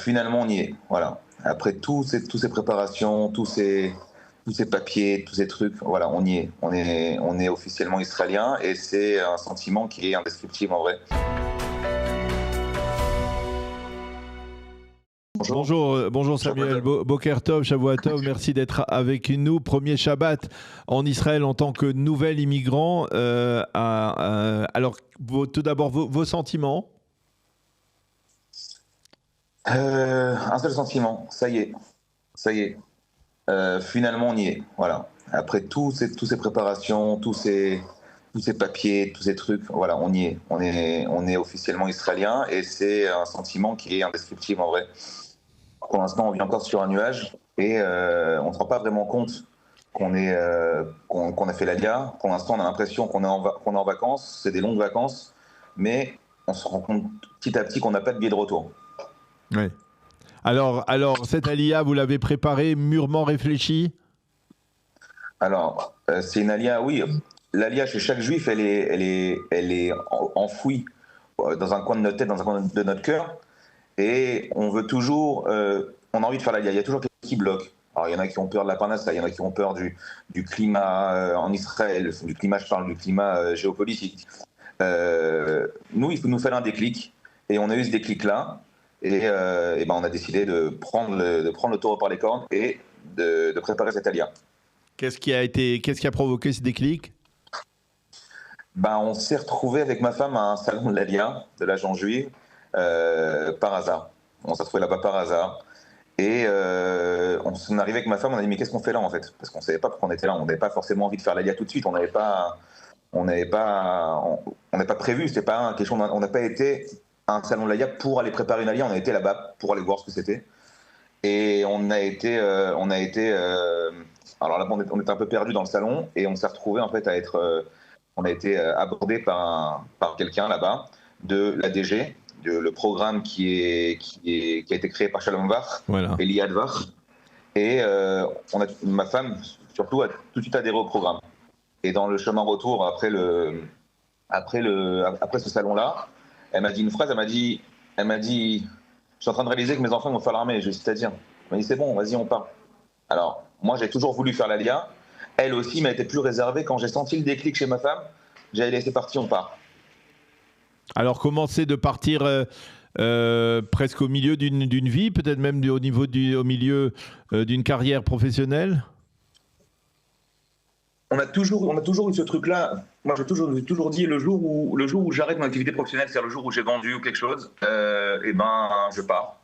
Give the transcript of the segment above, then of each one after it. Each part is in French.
Finalement, on y est. Voilà. Après toutes ces préparations, tous ces papiers, tous ces trucs, voilà, on y est. On est officiellement israélien et c'est un sentiment qui est indescriptible en vrai. Bonjour. Bonjour Samuel, Boker Tov, Shavua Tov, merci d'être avec nous. Premier Shabbat en Israël en tant que nouvel immigrant. Alors, tout d'abord, vos sentiments? Un seul sentiment, ça y est. Finalement, on y est. Voilà. Après toutes ces préparations, tous ces papiers, tous ces trucs, voilà, on y est. On est officiellement israélien et c'est un sentiment qui est indescriptible en vrai. Pour l'instant, on vit encore sur un nuage et on ne se rend pas vraiment compte qu'on a fait l'Alia. Pour l'instant, on a l'impression qu'on est en vacances, c'est des longues vacances, mais on se rend compte petit à petit qu'on n'a pas de billet de retour. Oui. Alors, cette Aliyah, vous l'avez préparée, mûrement réfléchie? Alors, c'est une Aliyah, oui. L'Aliyah chez chaque juif, elle est enfouie dans un coin de notre tête, dans un coin de notre cœur. Et on veut toujours, on a envie de faire l'Aliyah. Il y a toujours quelqu'un qui bloque. Alors, il y en a qui ont peur de la parnassa, il y en a qui ont peur du climat en Israël. Du climat, je parle du climat géopolitique. Nous, il faut nous faire un déclic. Et on a eu ce déclic-là. Et ben on a décidé de prendre le taureau par les cornes et de préparer cette Aliyah. Qu'est-ce qui a provoqué ce déclic? Ben, on s'est retrouvé avec ma femme à un salon de l'Aliyah, de la Jean Juive, par hasard. On s'est retrouvé là-bas par hasard. Et on est arrivé avec ma femme, on a dit mais qu'est-ce qu'on fait là en fait? Parce qu'on ne savait pas pourquoi on était là, on n'avait pas forcément envie de faire l'Aliyah tout de suite, on n'avait pas prévu, c'était pas quelque chose, on n'a pas été à un salon de l'Aliyah pour aller préparer une Aliyah, on a été là-bas pour aller voir ce que c'était. Et on a été alors là on était un peu perdu dans le salon et on s'est retrouvé en fait on a été abordé par quelqu'un là-bas de l'ADG, le programme qui a été créé par Shalom Vach, voilà. Eliad Vach, et ma femme surtout a tout de suite adhéré au programme. Et dans le chemin retour après ce salon-là, elle m'a dit une phrase, elle m'a dit, je suis en train de réaliser que mes enfants vont faire l'armée. Je lui ai dit, c'est-à-dire? Elle m'a dit, c'est bon, vas-y, on part. Alors, moi, j'ai toujours voulu faire l'Aliyah. Elle aussi m'a été plus réservée. Quand j'ai senti le déclic chez ma femme, j'ai dit, c'est parti, on part. Alors, comment c'est de partir presque au milieu d'une vie, peut-être même au milieu d'une carrière professionnelle? On a toujours eu ce truc-là. Moi, j'ai toujours dit le jour où j'arrête mon activité professionnelle, c'est-à-dire le jour où j'ai vendu quelque chose, et ben, je pars.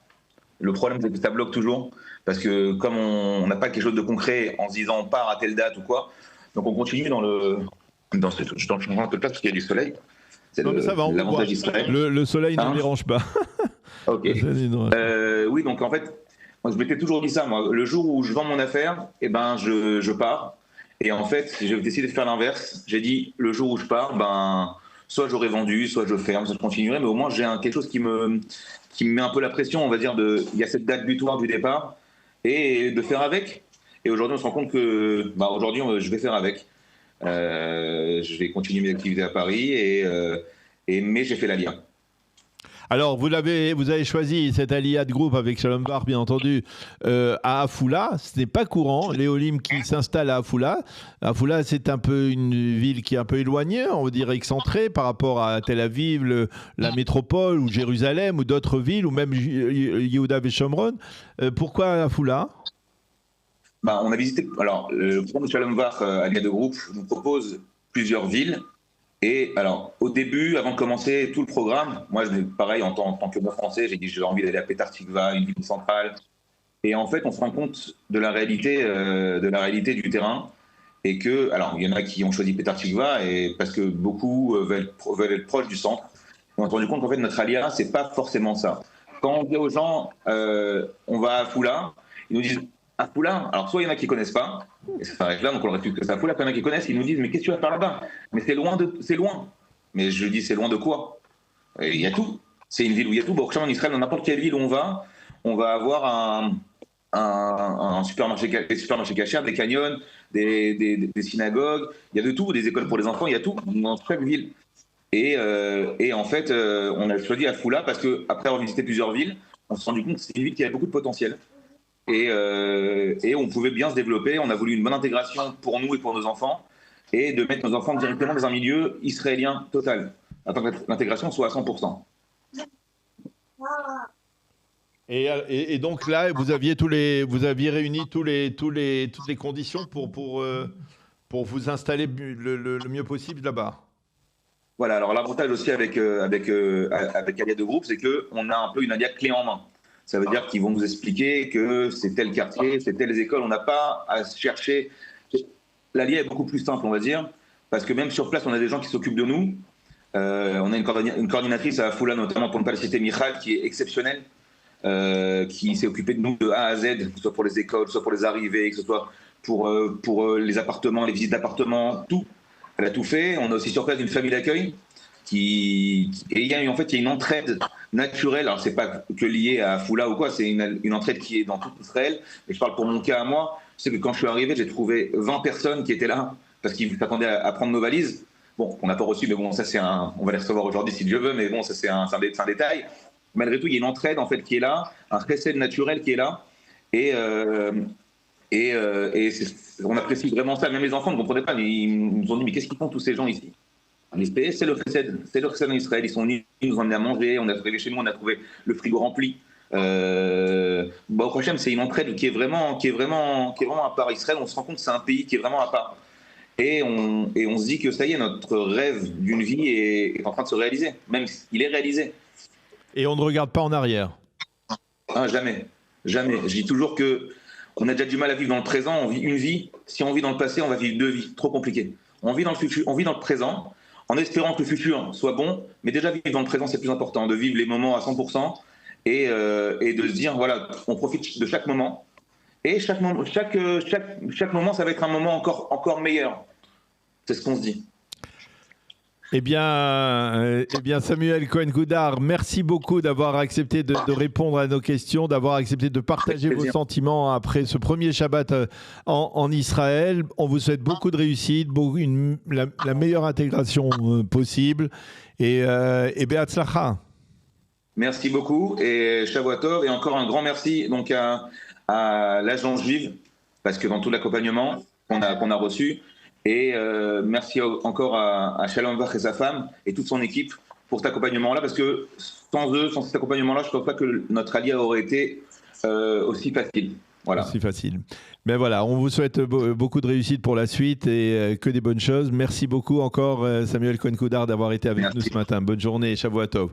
Le problème, c'est que ça bloque toujours, parce que comme on n'a pas quelque chose de concret en se disant on part à telle date ou quoi, donc on continue dans le changement de place parce qu'il y a du soleil. C'est l'avantage d'Israël. Le soleil ne me dérange pas. Ok. Oui, donc en fait, moi, je m'étais toujours dit ça. Moi, le jour où je vends mon affaire, et ben, je pars. Et en fait, j'ai décidé de faire l'inverse. J'ai dit, le jour où je pars, ben, soit j'aurais vendu, soit je ferme, soit je continuerai, mais au moins j'ai quelque chose qui me met un peu la pression, on va dire, il y a cette date butoir du départ, et de faire avec. Et aujourd'hui, on se rend compte que, aujourd'hui, je vais faire avec. Je vais continuer mes activités à Paris, mais j'ai fait l'Aliyah. Alors, vous avez choisi cette Aliyah de groupe avec Shalom Vach, bien entendu, à Afula. Ce n'est pas courant, les Olim qui s'installent à Afula. Afula, c'est un peu une ville qui est un peu éloignée, on va dire excentrée par rapport à Tel Aviv, la métropole, ou Jérusalem, ou d'autres villes, ou même Yehuda et Shomron. Pourquoi Afula? On a visité. Alors, le programme de Shalom Vach, Aliyah de groupe, nous propose plusieurs villes. Et alors, au début, avant de commencer tout le programme, moi, pareil, en tant que bon français, j'ai dit que j'avais envie d'aller à Petar Tikva, une ville centrale. Et en fait, on se rend compte de la réalité du terrain. Et que, alors, il y en a qui ont choisi Petar Tikva parce que beaucoup veulent être proches du centre. On s'est rendu compte qu'en fait, notre Aliyah, c'est pas forcément ça. Quand on dit aux gens, on va à Afula, ils nous disent, Afula, alors soit il y en a qui ne connaissent pas, et ça s'arrête là, donc on leur explique que c'est Afula, puis il y en a qui connaissent, ils nous disent, mais qu'est-ce que tu vas faire là-bas? Mais c'est loin. Mais je dis, c'est loin de quoi? Il y a tout. C'est une ville où il y a tout. En Israël, dans n'importe quelle ville où on va avoir un supermarché, des supermarchés cachers, des canyons, des synagogues, il y a de tout, des écoles pour les enfants, il y a tout dans chaque ville. Et en fait, on a choisi Afula parce qu'après avoir visité plusieurs villes, on s'est rendu compte que c'est une ville qui avait beaucoup de potentiel. Et on pouvait bien se développer. On a voulu une bonne intégration pour nous et pour nos enfants, et de mettre nos enfants directement dans un milieu israélien total, afin que l'intégration soit à 100%. Et donc là, vous aviez réuni toutes les conditions pour vous installer le mieux possible là-bas. Voilà, alors l'avantage aussi avec Aliade Group, c'est qu'on a un peu une Aliade clé en main. Ça veut dire qu'ils vont nous expliquer que c'est tel quartier, c'est telles écoles. On n'a pas à chercher. L'Alia est beaucoup plus simple, on va dire, parce que même sur place, on a des gens qui s'occupent de nous. On a une coordinatrice à Foula, notamment pour ne pas le citer, Michal, qui est exceptionnelle, qui s'est occupée de nous de A à Z, que ce soit pour les écoles, que ce soit pour les arrivées, que ce soit pour les appartements, les visites d'appartements, tout. Elle a tout fait. On a aussi sur place une famille d'accueil et il y a une entraide naturelle. Alors c'est pas que lié à Foula ou quoi, c'est une entraide qui est dans tout Israël. Et je parle pour mon cas à moi. Je sais que quand je suis arrivé, j'ai trouvé 20 personnes qui étaient là parce qu'ils s'attendaient à prendre nos valises. Bon, on n'a pas reçu, mais bon, ça on va les recevoir aujourd'hui si Dieu veut, mais bon, ça c'est un détail. Malgré tout, il y a une entraide en fait qui est là, un chesed naturel qui est là, et on apprécie vraiment ça. Même les enfants ne comprenaient pas, mais ils nous ont dit mais qu'est-ce qu'ils font tous ces gens ici? C'est le chesed en Israël. Ils sont venus, ils nous ont emmenés à manger. On a trouvé chez nous, on a trouvé le frigo rempli. Au prochain, c'est une entraide qui est vraiment à part. Israël, on se rend compte que c'est un pays qui est vraiment à part. Et on se dit que ça y est, notre rêve d'une vie est en train de se réaliser. Même il est réalisé. Et on ne regarde pas en arrière. Ah, jamais. Je dis toujours qu'on a déjà du mal à vivre dans le présent. On vit une vie. Si on vit dans le passé, on va vivre 2 vies. Trop compliqué. On vit dans le futur, on vit dans le présent, en espérant que le futur soit bon. Mais déjà, vivre dans le présent, c'est plus important. De vivre les moments à 100% et de se dire, voilà, on profite de chaque moment. Et chaque moment, ça va être un moment encore meilleur. C'est ce qu'on se dit. Eh bien, Samuel Cohen-Goudard, merci beaucoup d'avoir accepté de répondre à nos questions, d'avoir accepté de partager vos sentiments après ce premier Shabbat en Israël. On vous souhaite beaucoup de réussite, la meilleure intégration possible et Be'atzlacha. Merci beaucoup et Shavua Tov, et encore un grand merci donc à l'agence juive, parce que dans tout l'accompagnement qu'on a reçu. Et merci encore à Shalom Bach et sa femme et toute son équipe pour cet accompagnement-là, parce que sans eux, sans cet accompagnement-là, je ne pense pas que notre allié aurait été aussi facile. Voilà. Aussi facile. Mais voilà, on vous souhaite beaucoup de réussite pour la suite et que des bonnes choses. Merci beaucoup encore, Samuel Cohen-Goudard, d'avoir été avec nous ce matin. Bonne journée, Shavua Tov.